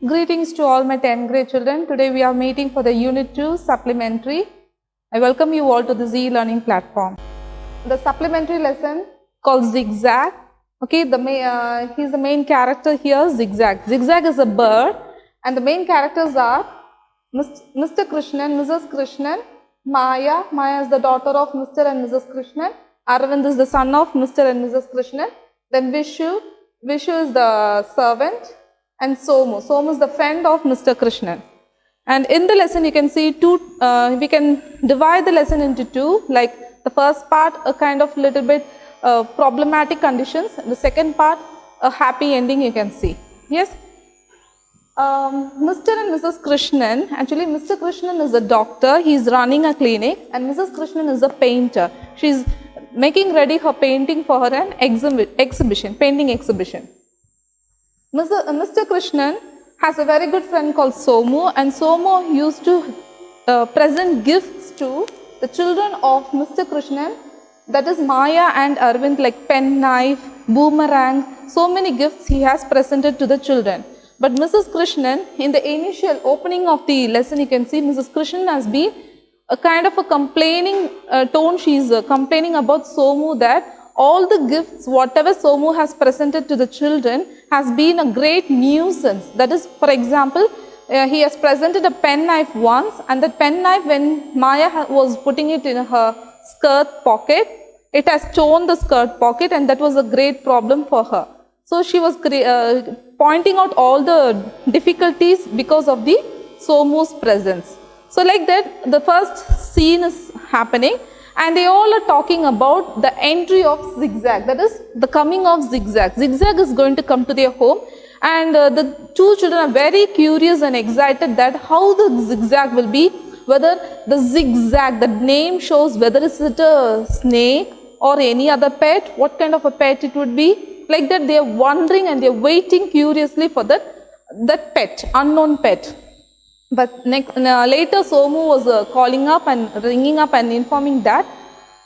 Greetings to all my 10th grade children. Today we are meeting for the Unit 2 supplementary. I welcome you all to the Z Learning platform. The supplementary lesson called Zigzag. Okay, he's the main character here, Zigzag. Zigzag is a bird and the main characters are Mr. Krishnan, Mrs. Krishnan, Maya. Maya is the daughter of Mr. and Mrs. Krishnan. Arvind is the son of Mr. and Mrs. Krishnan. Then Vishu is the servant. And Somu is the friend of Mr. Krishnan. And in the lesson you can see we can divide the lesson into two, like the first part a kind of little bit problematic conditions, and the second part a happy ending you can see. Yes. Mr. and Mrs. Krishnan, actually Mr. Krishnan is a doctor, he is running a clinic, and Mrs. Krishnan is a painter. She is making ready her painting for her an painting exhibition. Mr. Krishnan has a very good friend called Somu, and Somu used to present gifts to the children of Mr. Krishnan, that is Maya and Arvind, like pen knife, boomerang, so many gifts he has presented to the children. But Mrs. Krishnan, in the initial opening of the lesson you can see Mrs. Krishnan has been a kind of a complaining tone. She is complaining about Somu that all the gifts, whatever Somu has presented to the children has been a great nuisance. That is, for example, he has presented a pen knife once, and that pen knife, when Maya was putting it in her skirt pocket, it has torn the skirt pocket, and that was a great problem for her. So she was pointing out all the difficulties because of the Somu's presence. So like that, the first scene is happening. And they all are talking about the entry of Zigzag, that is the coming of Zigzag. Zigzag is going to come to their home, and the two children are very curious and excited that how the Zigzag will be, whether the Zigzag, the name shows whether is it a snake or any other pet, what kind of a pet it would be. Like that they are wondering and they are waiting curiously for that pet, unknown pet. But later Somu was calling up and ringing up and informing that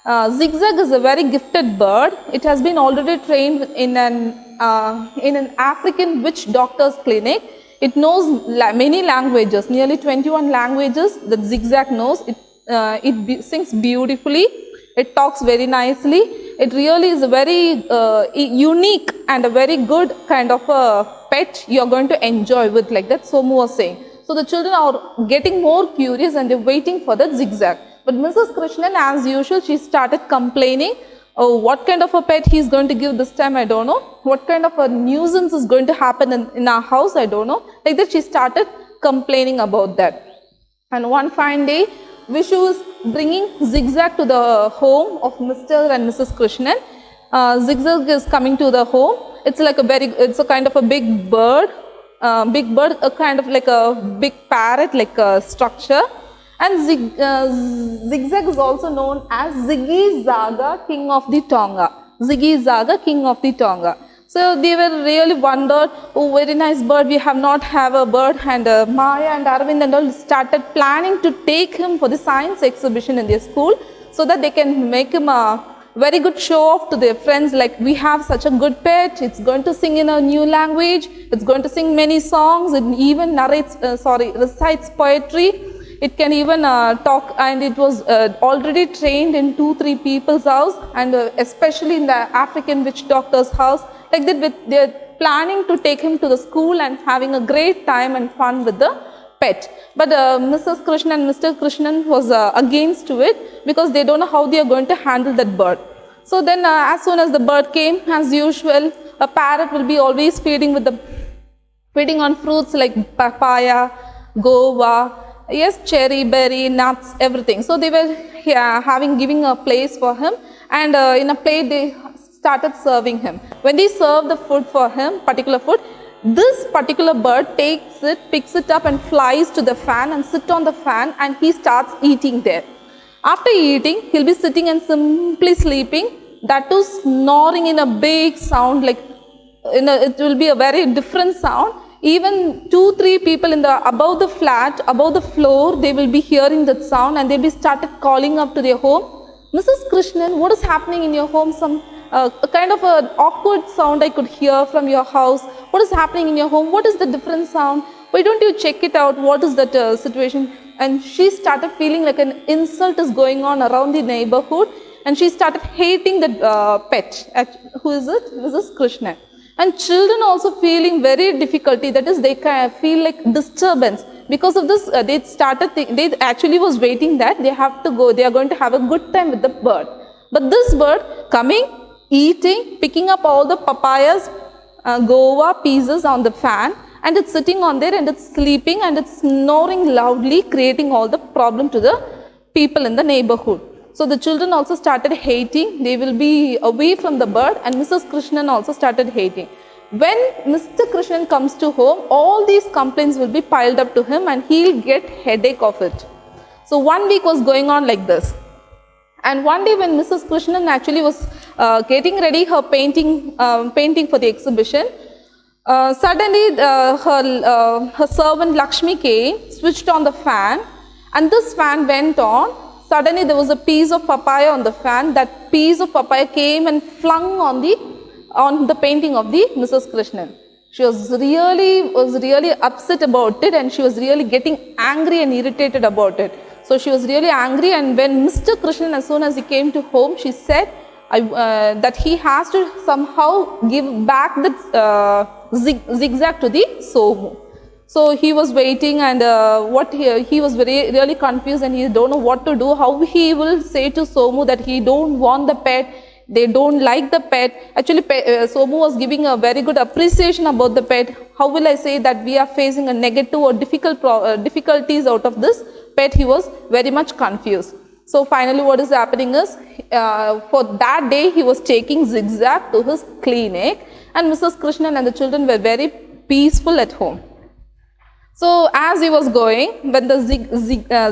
Zigzag is a very gifted bird. It has been already trained in an African witch doctor's clinic. It knows many languages, nearly 21 languages that Zigzag knows. It sings beautifully. It talks very nicely. It really is a very unique and a very good kind of a pet you are going to enjoy with, like that Somu was saying. So the children are getting more curious and they're waiting for that Zigzag. But Mrs. Krishnan, as usual, she started complaining. Oh, what kind of a pet he's going to give this time, I don't know. What kind of a nuisance is going to happen in our house, I don't know. Like that she started complaining about that. And one fine day, Vishu is bringing Zigzag to the home of Mr. and Mrs. Krishnan. Zigzag is coming to the home. It's like it's a kind of a big bird. A kind of like a big parrot like a structure, and Zigzag is also known as Ziggy Zaga, King of the Tonga. Ziggy Zaga, King of the Tonga. So they were really wondered, oh, very nice bird, we have not have a bird, and Maya and Arvind and all started planning to take him for the science exhibition in their school so that they can make him a very good show off to their friends, like we have such a good pet, it's going to sing in a new language, it's going to sing many songs, it even recites poetry, it can even talk, and it was already trained in 2-3 people's house, and especially in the African witch doctor's house. Like that, they're planning to take him to the school and having a great time and fun with the pet. But Mrs. Krishnan and Mr. Krishnan was against to it because they don't know how they are going to handle that bird. So then as soon as the bird came, as usual, a parrot will be always feeding on fruits like papaya, guava, yes, cherry, berry, nuts, everything. So they were giving a place for him, and in a plate they started serving him. When they served the food for him, particular food, this particular bird takes it, picks it up and flies to the fan and sit on the fan, and he starts eating there. After eating, he'll be sitting and simply sleeping, that too snoring in a big sound, like it will be a very different sound. Even 2-3 people above the flat, above the floor, they will be hearing that sound, and they'll be started calling up to their home. Mrs. Krishnan, what is happening in your home? Some a kind of an awkward sound I could hear from your house. What is happening in your home? What is the different sound? why don't you check it out, what is that situation? And she started feeling like an insult is going on around the neighborhood, and she started hating the pet. Who is it? Mrs. Krishnan. And children also feeling very difficulty, that is they feel like disturbance. Because of this, they actually was waiting that they have to go, they are going to have a good time with the bird. But this bird coming, eating, picking up all the papayas, guava pieces on the fan, and it's sitting on there and it's sleeping and it's snoring loudly, creating all the problem to the people in the neighborhood. So the children also started hating, they will be away from the bird, and Mrs. Krishnan also started hating. When Mr. Krishnan comes to home, all these complaints will be piled up to him and he'll get headache of it. So 1 week was going on like this. And one day when Mrs. Krishnan actually was getting ready her painting for the exhibition, suddenly her servant Lakshmi came, switched on the fan, and this fan went on. Suddenly there was a piece of papaya on the fan. That piece of papaya came and flung on the painting of the Mrs. Krishnan. She was really upset about it, and she was really getting angry and irritated about it. So she was really angry, and when Mr. Krishnan, as soon as he came to home, she said that he has to somehow give back the zigzag to the Somu. So he was waiting, and he was really confused, and he don't know what to do. How he will say to Somu that he don't want the pet, they don't like the pet. Actually, Somu was giving a very good appreciation about the pet. How will I say that we are facing a negative or difficulties out of this pet? He was very much confused. So finally what is happening is, for that day he was taking zigzag to his clinic, and Mrs. Krishnan and the children were very peaceful at home. So as he was going, when the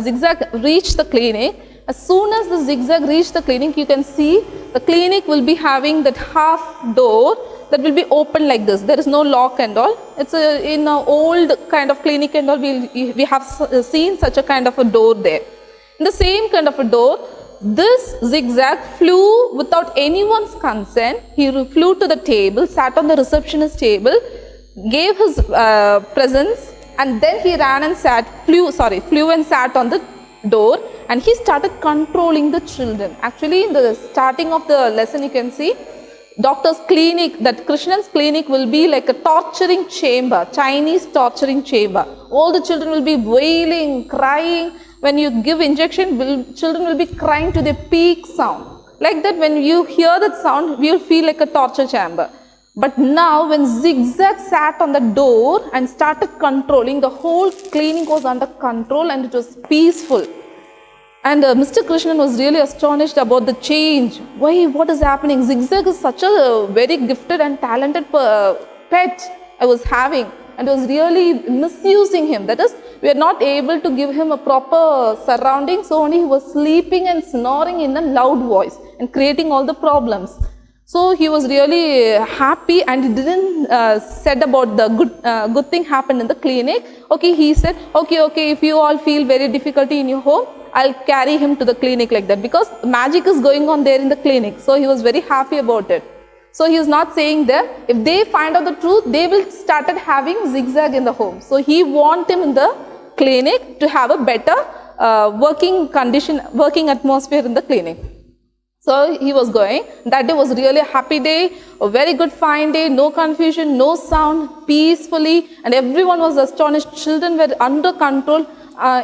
zigzag reached the clinic, as soon as the zigzag reached the clinic, you can see the clinic will be having that half door that will be open like this. There is no lock and all. It's in an old kind of clinic and all, we have seen such a kind of a door there. In the same kind of a door, this zigzag flew without anyone's consent. He flew to the table, sat on the receptionist table, gave his presents, and then he ran and flew and sat on the door, and he started controlling the children. Actually, in the starting of the lesson, you can see doctor's clinic, that Krishnan's clinic will be like a torturing chamber, Chinese torturing chamber. All the children will be wailing, crying. When you give injection, children will be crying to their peak sound. Like that, when you hear that sound, you will feel like a torture chamber. But now when zigzag sat on the door and started controlling, the whole clinic was under control and it was peaceful. And Mr. Krishnan was really astonished about the change. Why? What is happening? Zigzag is such a very gifted and talented pet I was having, and I was really misusing him. That is, we are not able to give him a proper surrounding, so only he was sleeping and snoring in a loud voice and creating all the problems. So he was really happy, and he didn't said about the good thing happened in the clinic. Okay, he said, okay, if you all feel very difficulty in your home, I'll carry him to the clinic like that, because magic is going on there in the clinic. So he was very happy about it. So he was not saying that if they find out the truth, they will started having zigzag in the home. So he want him in the clinic to have a better working atmosphere in the clinic. So he was going. That day was really a happy day, a very good fine day, no confusion, no sound, peacefully, and everyone was astonished. Children were under control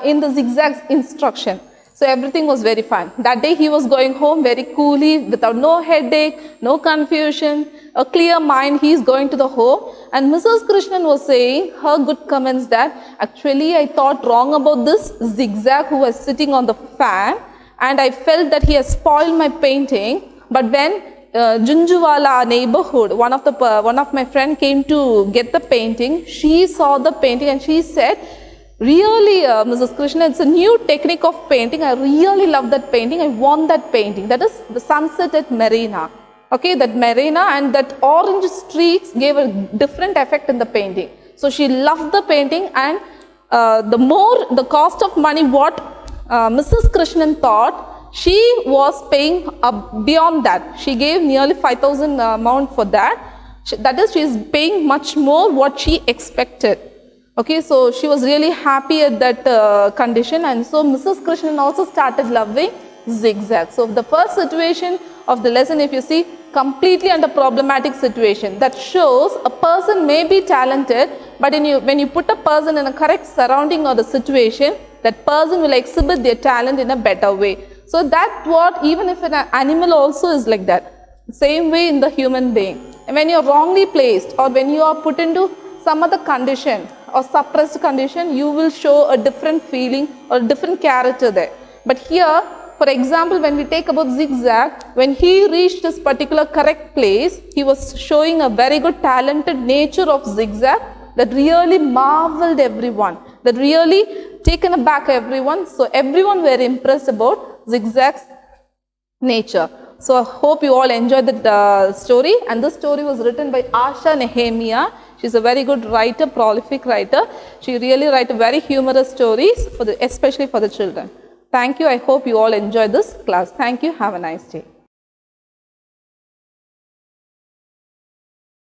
in the zigzag instruction. So everything was very fine. That day he was going home very coolly, without no headache, no confusion, a clear mind. He is going to the home, and Mrs. Krishnan was saying her good comments that actually I thought wrong about this zigzag who was sitting on the fan, and I felt that he has spoiled my painting. But when Junjuwala neighborhood, one of my friend came to get the painting, she saw the painting and she said, really, Mrs. Krishnan, it's a new technique of painting. I really love that painting. I want that painting. That is the sunset at Marina. Okay, that Marina and that orange streaks gave a different effect in the painting. So she loved the painting, and the cost of money what Mrs. Krishnan thought, she was paying beyond that. She gave nearly 5,000 amount for that. That is, she is paying much more what she expected. Okay, so she was really happy at that condition, and so Mrs. Krishnan also started loving zigzag. So the first situation of the lesson, if you see, completely under problematic situation, that shows a person may be talented, but when you put a person in a correct surrounding or the situation, that person will exhibit their talent in a better way. So that's what, even if an animal also is like that, same way in the human being. And when you are wrongly placed, or when you are put into some other condition or suppressed condition, you will show a different feeling or different character there. But here, for example, when we take about zigzag, when he reached this particular correct place, he was showing a very good talented nature of zigzag that really marveled everyone, that really taken aback everyone. So everyone were impressed about zigzag's nature. So I hope you all enjoyed the story, and this story was written by Asha Nehemiah. She's a very good writer, prolific writer. She really writes very humorous stories, especially for the children. Thank you. I hope you all enjoyed this class. Thank you. Have a nice day.